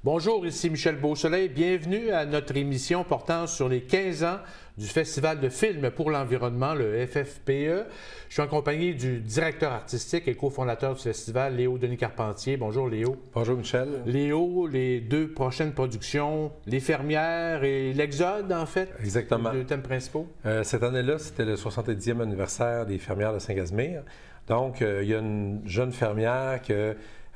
Bonjour, ici Michel Beausoleil. Bienvenue à notre émission portant sur les 15 ans du Festival de films pour l'environnement, le FFPE. Je suis en compagnie du directeur artistique et cofondateur du festival, Léo Denis Carpentier. Bonjour Léo. Bonjour Michel. Léo, les deux prochaines productions, Les Fermières et L'Exode, en fait. Exactement. Les deux thèmes principaux. Cette année-là, c'était le 70e anniversaire des Fermières de Saint-Casimir. Donc, il y a une jeune fermière qui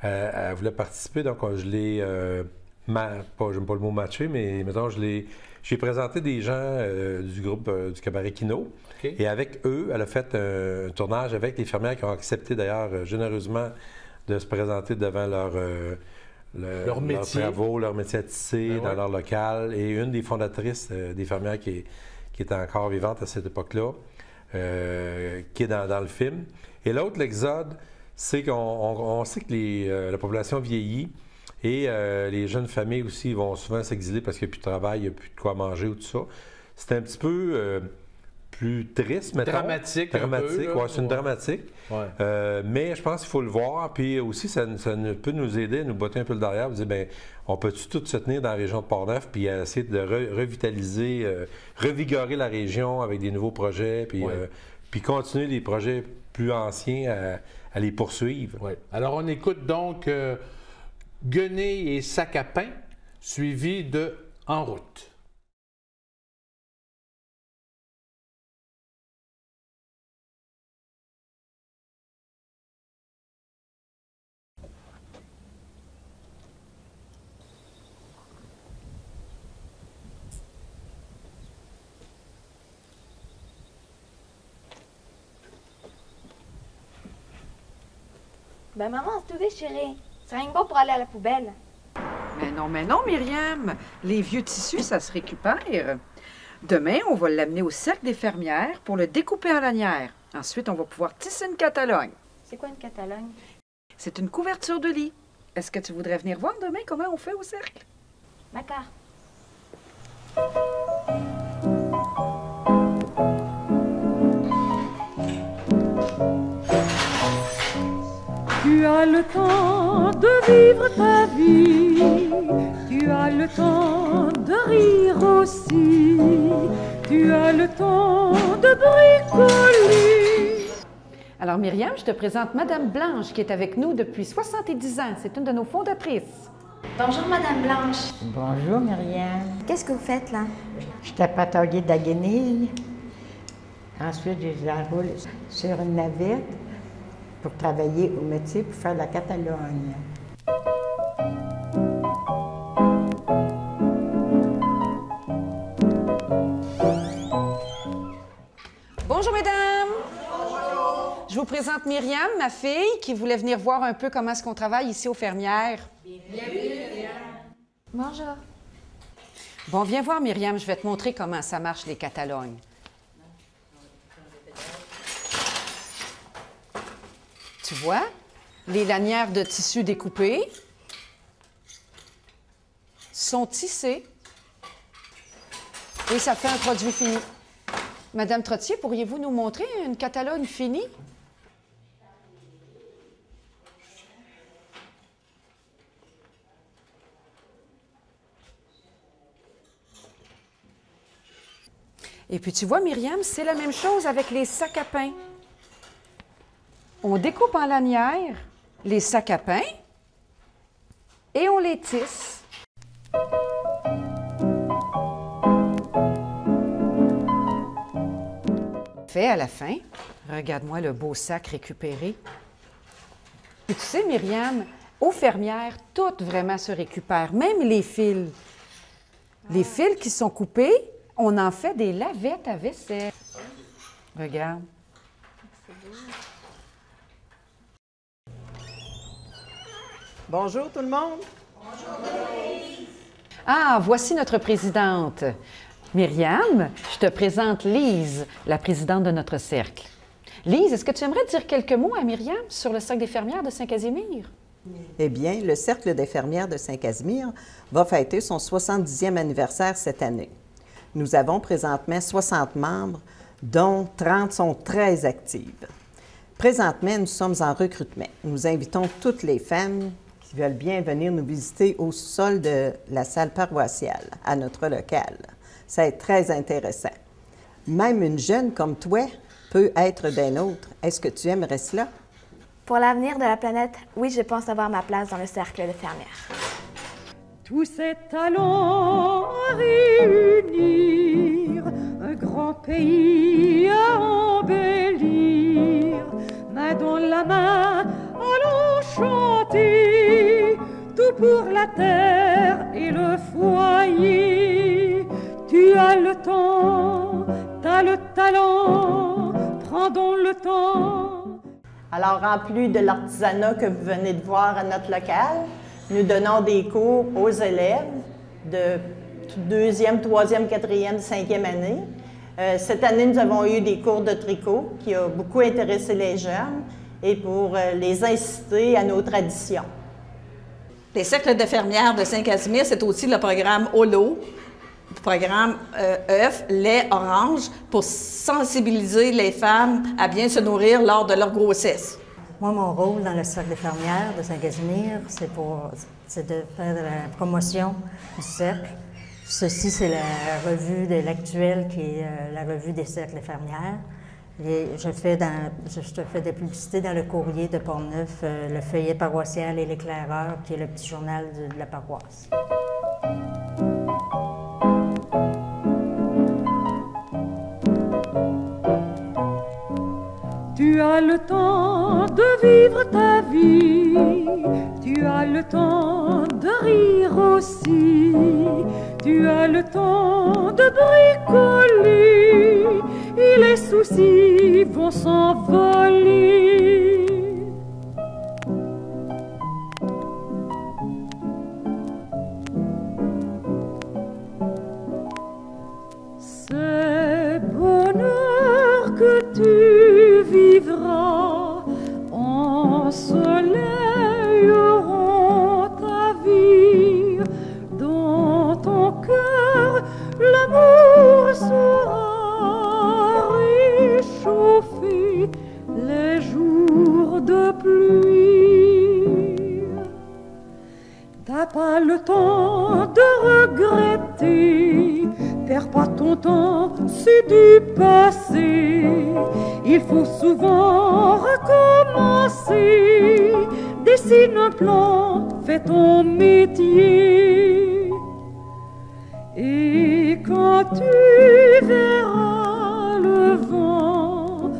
elle voulait participer, donc je l'ai, j'aime pas le mot matché, mais mettons, j'ai présenté des gens du groupe du Cabaret Kino. Okay. Et avec eux, elle a fait un tournage avec les fermières qui ont accepté d'ailleurs généreusement de se présenter devant leur travaux, leur métier à tisser dans leur local. Et une des fondatrices des fermières qui était encore vivante à cette époque-là, qui est dans le film. Et l'autre, l'Exode, c'est qu'on sait que la population vieillit et les jeunes familles aussi vont souvent s'exiler parce qu'il n'y a plus de travail, il n'y a plus de quoi manger ou tout ça. C'est un petit peu plus triste, mettons. Dramatique. Ouais, c'est une dramatique. Ouais. Mais je pense qu'il faut le voir. Puis aussi, ça peut nous aider, nous botter un peu le derrière, vous dire, bien, on peut-tu tous se tenir dans la région de Port-Neuf puis essayer de revitaliser, revigorer la région avec des nouveaux projets, puis continuer des projets plus anciens à les poursuivre. Oui. Alors, on écoute donc Guenée et Sac à pain, suivi de En route. Ben maman, c'est tout déchiré. Ça rien pas pour aller à la poubelle. Mais non, Myriam. Les vieux tissus, ça se récupère. Demain, on va l'amener au cercle des fermières pour le découper en lanières. Ensuite, on va pouvoir tisser une catalogne. C'est quoi une catalogne? C'est une couverture de lit. Est-ce que tu voudrais venir voir demain comment on fait au cercle? D'accord. Tu as le temps de vivre ta vie, tu as le temps de rire aussi, tu as le temps de bricoler. Alors Myriam, je te présente Madame Blanche qui est avec nous depuis 70 ans. C'est une de nos fondatrices. Bonjour Madame Blanche. Bonjour Myriam. Qu'est-ce que vous faites là? Je suis patauguée de la guenille. Ensuite, je les enroule sur une navette pour travailler au métier, pour faire la catalogne. Bonjour, mesdames! Bonjour. Je vous présente Myriam, ma fille, qui voulait venir voir un peu comment est-ce qu'on travaille ici aux fermières. Bienvenue, Myriam. Bonjour. Bon, viens voir, Myriam, je vais te montrer comment ça marche, les catalognes. Tu vois, les lanières de tissu découpées sont tissées et ça fait un produit fini. Madame Trottier, pourriez-vous nous montrer une catalogne finie? Et puis tu vois, Myriam, c'est la même chose avec les sacs à pain. On découpe en lanières les sacs à pain et on les tisse. Fait à la fin, regarde-moi le beau sac récupéré. Et tu sais, Myriam, aux fermières, tout vraiment se récupère, même les fils. Les fils qui sont coupés, on en fait des lavettes à vaisselle. Regarde. Bonjour tout le monde. Bonjour. Ah, voici notre présidente. Myriam, je te présente Lise, la présidente de notre cercle. Lise, est-ce que tu aimerais dire quelques mots à Myriam sur le cercle des fermières de Saint-Casimir? Eh bien, le Cercle des fermières de Saint-Casimir va fêter son 70e anniversaire cette année. Nous avons présentement 60 membres, dont 30 sont très actives. Présentement, nous sommes en recrutement. Nous invitons toutes les femmes qui veulent bien venir nous visiter au sol de la salle paroissiale, à notre local. Ça va être très intéressant. Même une jeune comme toi peut être des nôtres. Est-ce que tu aimerais cela? Pour l'avenir de la planète, oui, je pense avoir ma place dans le cercle de fermières. Tous ces talents à réunir, un grand pays à embellir, main dans la main, allons chanter, tout pour la terre et le foyer. Tu as le temps, t'as le talent, prends donc le temps. Alors, en plus de l'artisanat que vous venez de voir à notre local, nous donnons des cours aux élèves de 2e, 3e, 4e, 5e année. Cette année, nous avons eu des cours de tricot qui ont beaucoup intéressé les jeunes et pour les inciter à nos traditions. Les cercles de fermières de Saint-Casimir, c'est aussi le programme HOLO, le programme œufs, lait, orange, pour sensibiliser les femmes à bien se nourrir lors de leur grossesse. Moi, mon rôle dans le cercle des fermières de Saint-Casimir, c'est de faire de la promotion du cercle. Ceci, c'est la revue de l'Actuel, qui est la revue des cercles des fermières. Et je fais des publicités dans le courrier de Pont-Neuf, le feuillet paroissial et l'éclaireur, qui est le petit journal de la paroisse. Tu as le temps de vivre ta vie, tu as le temps de rire aussi, tu as le temps de bricoler et les soucis vont s'envoler. C'est bonheur que tu vivras, ensoleilleront ta vie. Dans ton cœur, l'amour saura réchauffer les jours de pluie. T'as pas le temps de regretter, perds pas ton temps, c'est du passé. Il faut souvent recommencer. Dessine un plan, fais ton métier. Et quand tu verras le vent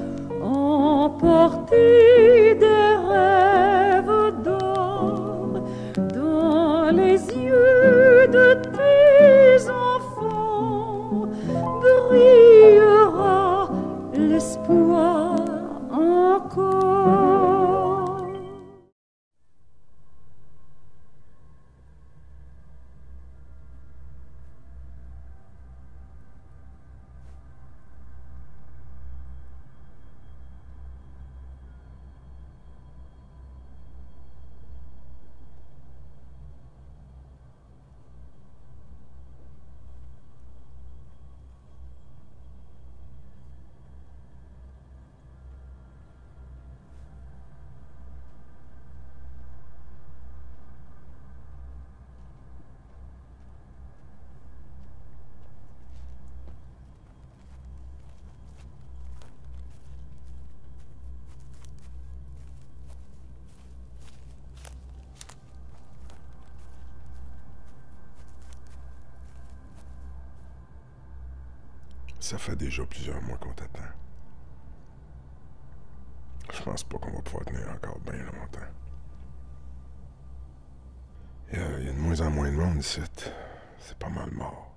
emporter des rêves d'or dans les yeux de tes enfants, brillera l'espoir encore. Ça fait déjà plusieurs mois qu'on t'attend. Je pense pas qu'on va pouvoir tenir encore bien longtemps. Il y a de moins en moins de monde ici. C'est pas mal mort.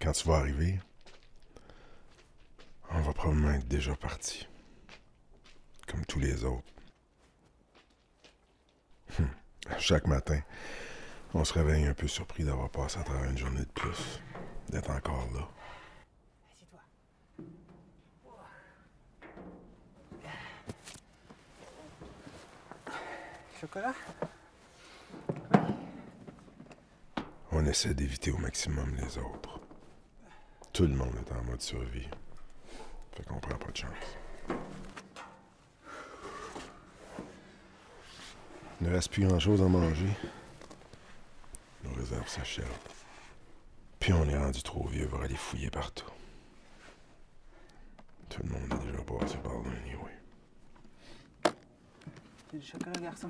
Quand tu vas arriver, on va probablement être déjà parti. Comme tous les autres. Chaque matin, on se réveille un peu surpris d'avoir passé à travers une journée de plus, d'être encore là. Chocolat? On essaie d'éviter au maximum les autres. Tout le monde est en mode survie. Fait qu'on prend pas de chance. Il ne reste plus grand-chose à manger. Nos réserves s'achèvent. Puis on est rendu trop vieux pour aller fouiller partout. Tout le monde est déjà passé par là, anyway. Du chocolat, garçon.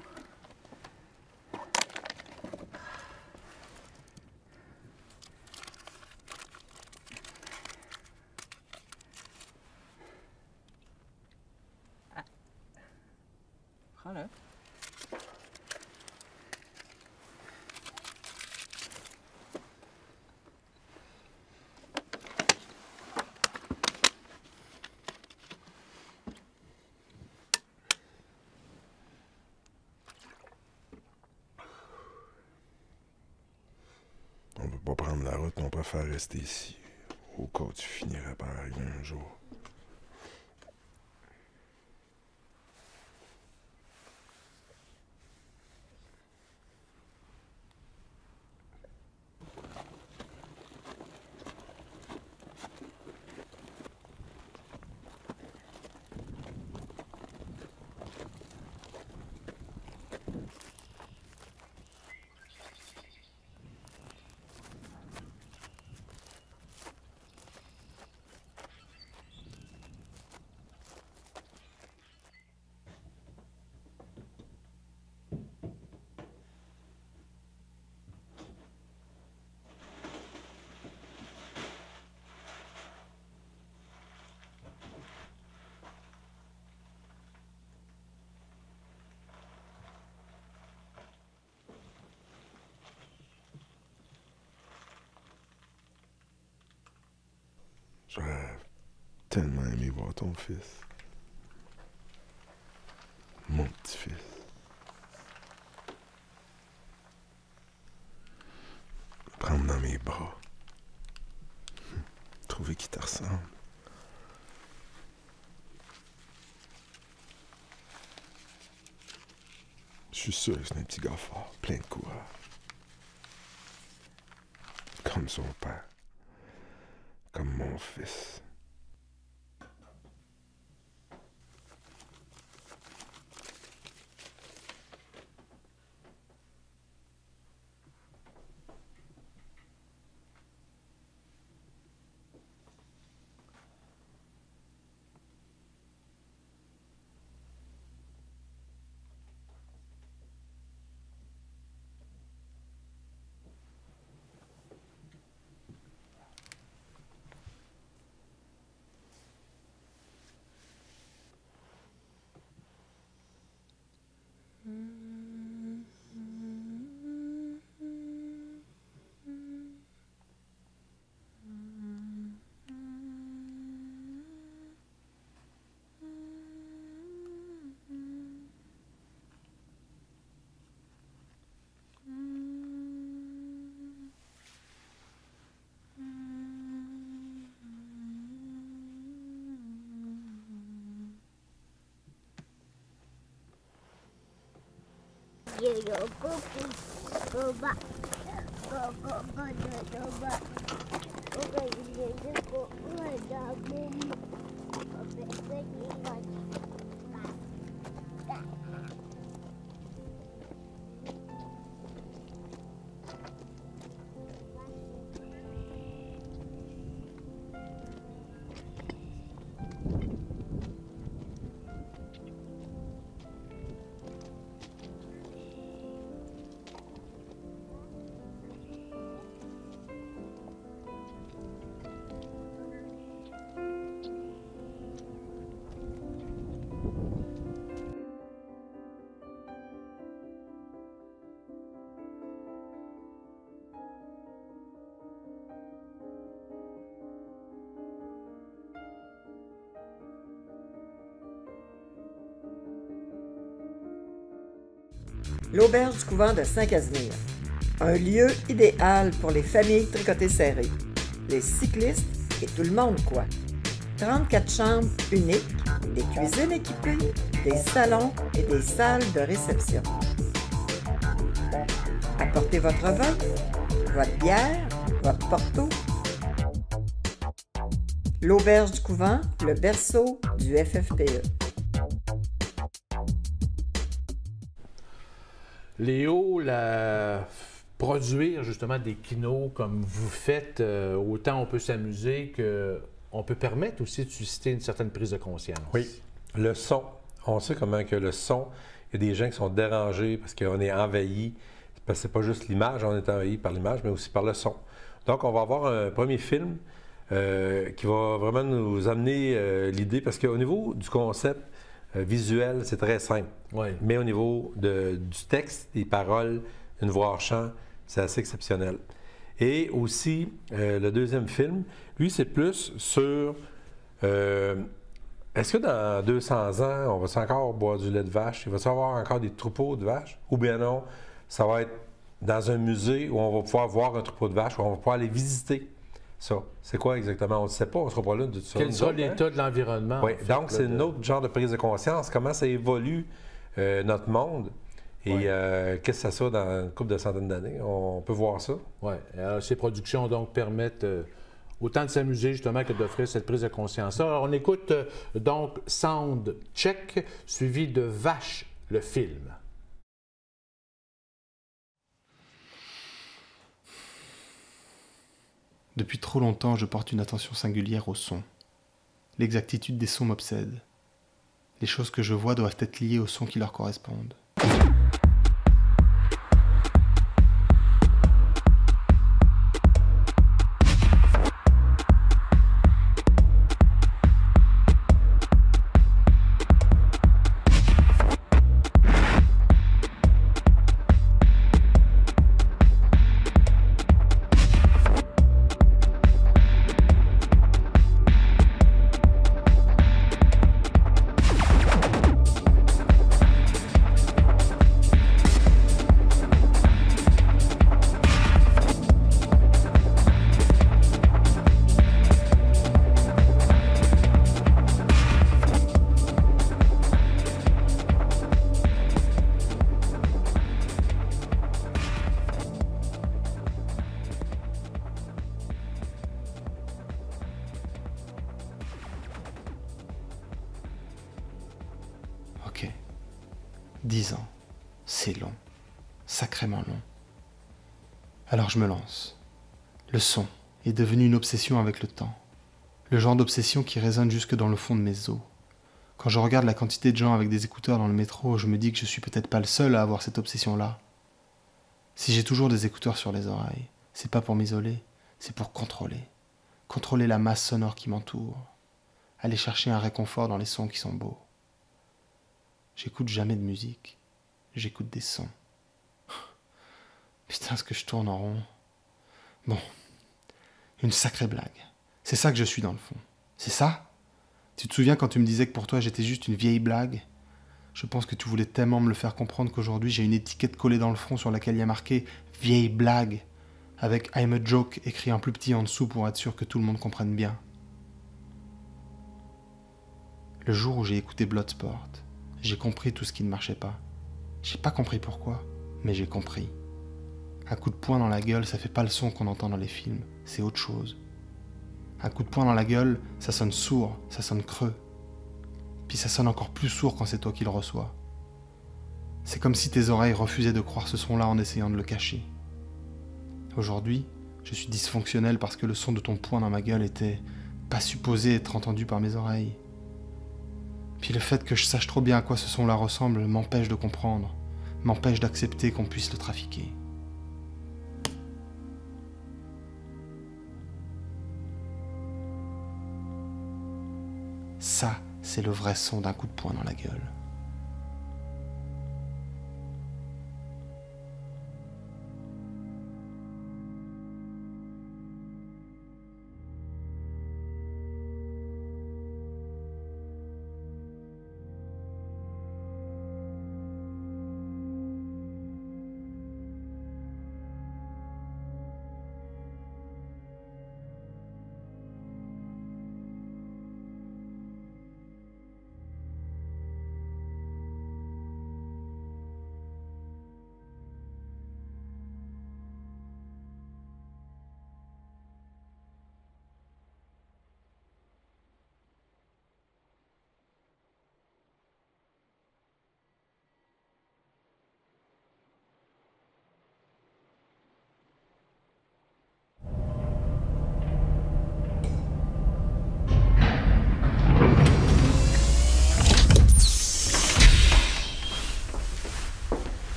Ah. Prends-le. On veut pas prendre la route, on préfère rester ici. Au cas où tu finirais par arriver un jour. J'aurais tellement aimé voir ton fils. Mon petit-fils. Le prendre dans mes bras. Trouver qu'il te ressemble. Je suis sûr que c'est un petit gars fort, plein de courage. Comme son père. Comme mon fils. Yo, go back. L'auberge du couvent de Saint-Casimir. Un lieu idéal pour les familles tricotées serrées, les cyclistes et tout le monde, quoi. 34 chambres uniques, des cuisines équipées, des salons et des salles de réception. Apportez votre vin, votre bière, votre porto. L'auberge du couvent, le berceau du FFPE. Léo, produire justement des kinos comme vous faites, autant on peut s'amuser qu'on peut permettre aussi de susciter une certaine prise de conscience. Oui. Le son. On sait comment que le son, il y a des gens qui sont dérangés parce qu'on est envahi. Parce que c'est pas juste l'image, on est envahi par l'image, mais aussi par le son. Donc, on va avoir un premier film qui va vraiment nous amener l'idée, parce qu'au niveau du concept visuel, c'est très simple. Oui. Mais au niveau du texte, des paroles, une voix hors champ, c'est assez exceptionnel. Et aussi, le deuxième film, lui, c'est plus sur... est-ce que dans 200 ans, on va encore boire du lait de vache? Il va y avoir encore des troupeaux de vaches? Ou bien non, ça va être dans un musée où on va pouvoir voir un troupeau de vaches, où on va pouvoir aller visiter ça. C'est quoi exactement? On ne sait pas, on ne sera pas là de tout ça. Quel sera l'état de l'environnement? Oui, donc c'est un autre genre de prise de conscience, comment ça évolue notre monde. Et qu'est-ce que ça sera dans une couple de centaines d'années? On peut voir ça. Oui. Ces productions donc permettent autant de s'amuser justement que d'offrir cette prise de conscience. Alors, on écoute donc Sound Check, suivi de Vache, le film. Depuis trop longtemps, je porte une attention singulière au son. L'exactitude des sons m'obsède. Les choses que je vois doivent être liées aux sons qui leur correspondent. Ok. 10 ans. C'est long. Sacrément long. Alors je me lance. Le son est devenu une obsession avec le temps. Le genre d'obsession qui résonne jusque dans le fond de mes os. Quand je regarde la quantité de gens avec des écouteurs dans le métro, je me dis que je suis peut-être pas le seul à avoir cette obsession-là. Si j'ai toujours des écouteurs sur les oreilles, c'est pas pour m'isoler, c'est pour contrôler. Contrôler la masse sonore qui m'entoure. Aller chercher un réconfort dans les sons qui sont beaux. J'écoute jamais de musique. J'écoute des sons. Putain, ce que je tourne en rond. Bon. Une sacrée blague. C'est ça que je suis dans le fond. C'est ça? Tu te souviens quand tu me disais que pour toi j'étais juste une vieille blague? Je pense que tu voulais tellement me le faire comprendre qu'aujourd'hui j'ai une étiquette collée dans le front sur laquelle il y a marqué « vieille blague » avec « I'm a joke » écrit en plus petit en dessous pour être sûr que tout le monde comprenne bien. Le jour où j'ai écouté Bloodsport, j'ai compris tout ce qui ne marchait pas. J'ai pas compris pourquoi, mais j'ai compris. Un coup de poing dans la gueule, ça fait pas le son qu'on entend dans les films, c'est autre chose. Un coup de poing dans la gueule, ça sonne sourd, ça sonne creux. Puis ça sonne encore plus sourd quand c'est toi qui le reçois. C'est comme si tes oreilles refusaient de croire ce son-là en essayant de le cacher. Aujourd'hui, je suis dysfonctionnel parce que le son de ton poing dans ma gueule était pas supposé être entendu par mes oreilles. Puis le fait que je sache trop bien à quoi ce son-là ressemble m'empêche de comprendre, m'empêche d'accepter qu'on puisse le trafiquer. Ça, c'est le vrai son d'un coup de poing dans la gueule.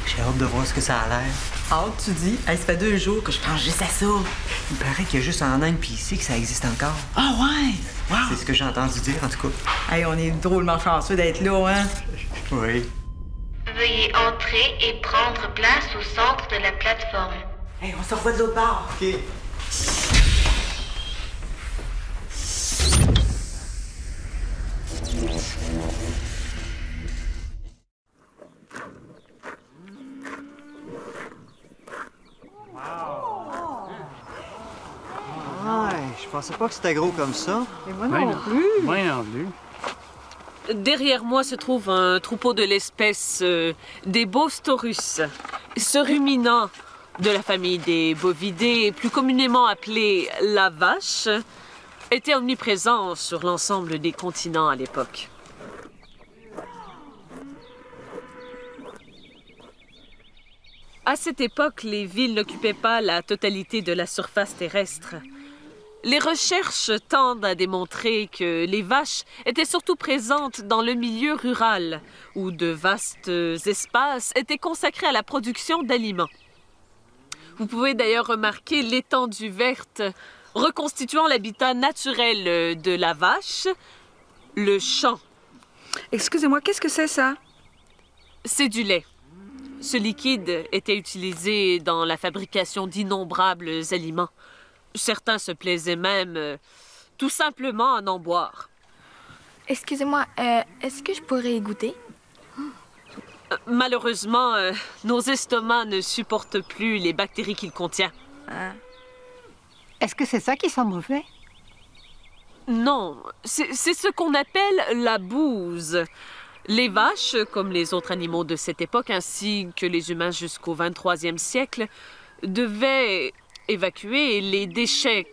J'ai hâte de voir ce que ça a l'air. Hâte, tu dis? Hey, ça fait 2 jours que je pense juste à ça. Il paraît qu'il y a juste en Inde pis ici que ça existe encore. Ah ouais? Wow. C'est ce que j'ai entendu dire, en tout cas. Hey, on est drôlement chanceux d'être là, hein? Oui. Veuillez entrer et prendre place au centre de la plateforme. Hey, on se revoit de l'autre bord. OK. Je pensais pas que c'était gros comme ça. Et moi non plus. Moi non plus. Derrière moi se trouve un troupeau de l'espèce des Bostaurus. Ce ruminant de la famille des bovidés, plus communément appelé la vache, était omniprésent sur l'ensemble des continents à l'époque. À cette époque, les villes n'occupaient pas la totalité de la surface terrestre. Les recherches tendent à démontrer que les vaches étaient surtout présentes dans le milieu rural, où de vastes espaces étaient consacrés à la production d'aliments. Vous pouvez d'ailleurs remarquer l'étendue verte reconstituant l'habitat naturel de la vache, le champ. Excusez-moi, qu'est-ce que c'est ça? C'est du lait. Ce liquide était utilisé dans la fabrication d'innombrables aliments. Certains se plaisaient même tout simplement à en boire. Excusez-moi, est-ce que je pourrais y goûter? Malheureusement, nos estomacs ne supportent plus les bactéries qu'il contient. Est-ce que c'est ça qui sent mauvais? Non, c'est ce qu'on appelle la bouse. Les vaches, comme les autres animaux de cette époque, ainsi que les humains jusqu'au 23e siècle, devaient évacuer les déchets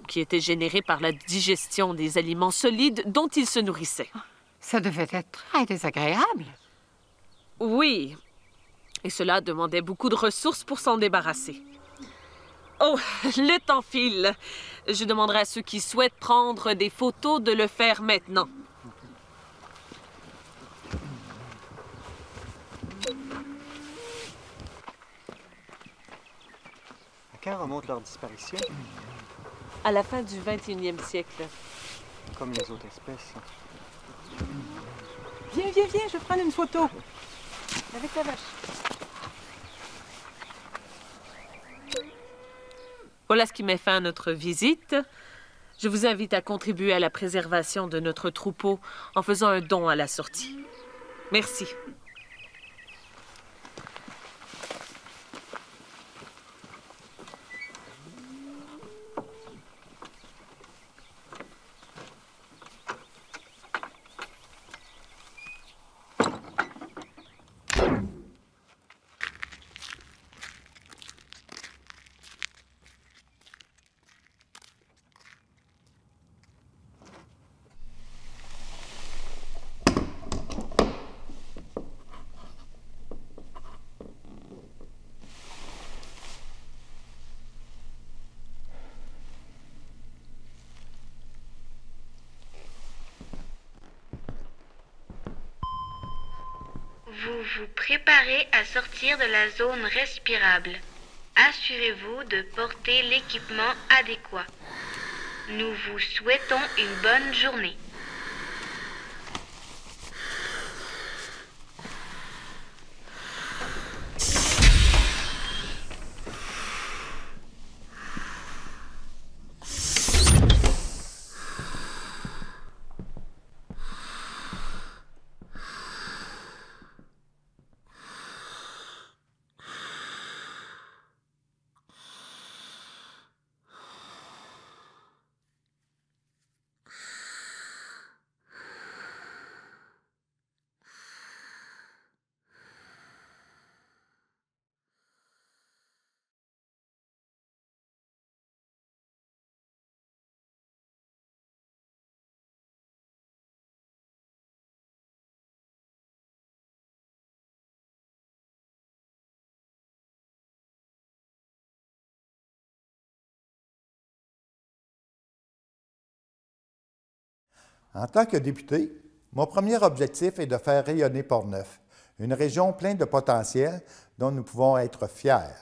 qui étaient générés par la digestion des aliments solides dont ils se nourrissaient. Ça devait être très désagréable. Oui, et cela demandait beaucoup de ressources pour s'en débarrasser. Oh, le temps file. Je demanderai à ceux qui souhaitent prendre des photos de le faire maintenant. Quand remonte leur disparition? À la fin du 21e siècle. Comme les autres espèces. Viens, je vais prendre une photo. Avec la vache. Voilà ce qui met fin à notre visite. Je vous invite à contribuer à la préservation de notre troupeau en faisant un don à la sortie. Merci. Vous vous préparez à sortir de la zone respirable. Assurez-vous de porter l'équipement adéquat. Nous vous souhaitons une bonne journée. En tant que député, mon premier objectif est de faire rayonner Portneuf, une région pleine de potentiel dont nous pouvons être fiers.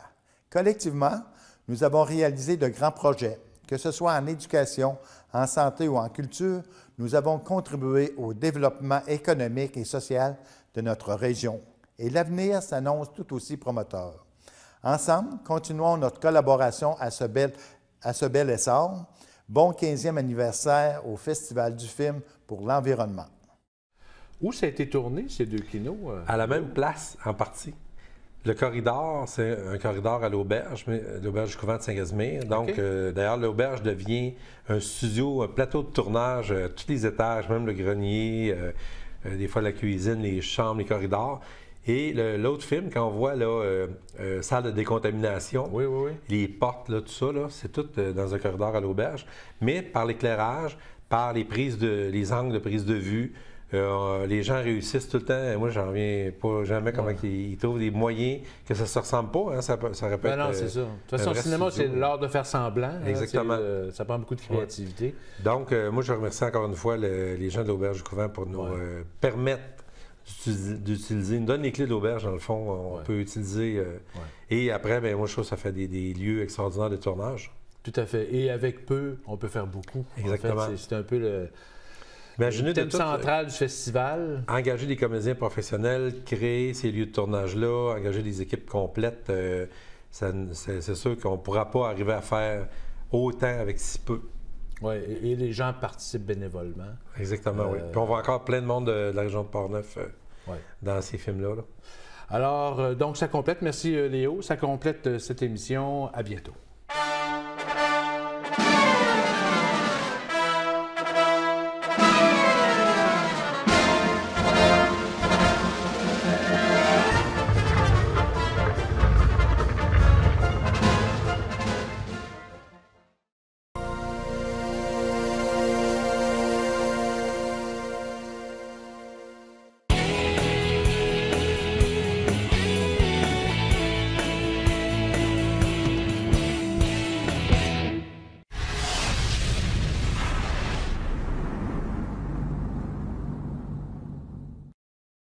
Collectivement, nous avons réalisé de grands projets, que ce soit en éducation, en santé ou en culture, nous avons contribué au développement économique et social de notre région. Et l'avenir s'annonce tout aussi prometteur. Ensemble, continuons notre collaboration à ce bel essor. Bon 15e anniversaire au Festival du film pour l'environnement. Où ça a été tourné, ces deux kinos? À la même place, en partie. Le corridor, c'est un corridor à l'auberge du couvent de Saint-Casimir. Donc, d'ailleurs, l'auberge devient un studio, un plateau de tournage, tous les étages, même le grenier, des fois la cuisine, les chambres, les corridors. Et l'autre film, quand on voit là, salle de décontamination, les portes, là, tout ça, c'est tout dans un corridor à l'auberge. Mais par l'éclairage, par les angles de prise de vue, les gens réussissent tout le temps. Moi, j'en reviens pas jamais comment ils trouvent des moyens que ça ne se ressemble pas. Hein, ça aurait pu être, non, c'est ça. De toute façon, le cinéma, c'est l'art de faire semblant. Exactement. Hein, ça prend beaucoup de créativité. Donc, moi, je remercie encore une fois les gens de l'auberge du couvent pour nous permettre d'utiliser, nous donne les clés de l'auberge, dans le fond, on peut utiliser. Et après, ben, moi, je trouve que ça fait des lieux extraordinaires de tournage. Tout à fait. Et avec peu, on peut faire beaucoup. Exactement. En fait, c'est un peu le thème central du festival. Engager des comédiens professionnels, créer ces lieux de tournage-là, engager des équipes complètes, c'est sûr qu'on ne pourra pas arriver à faire autant avec si peu. Oui, et les gens participent bénévolement. Exactement, oui. Puis on voit encore plein de monde de la région de Portneuf dans ces films-là. Alors, donc, ça complète. Merci, Léo. Ça complète cette émission. À bientôt.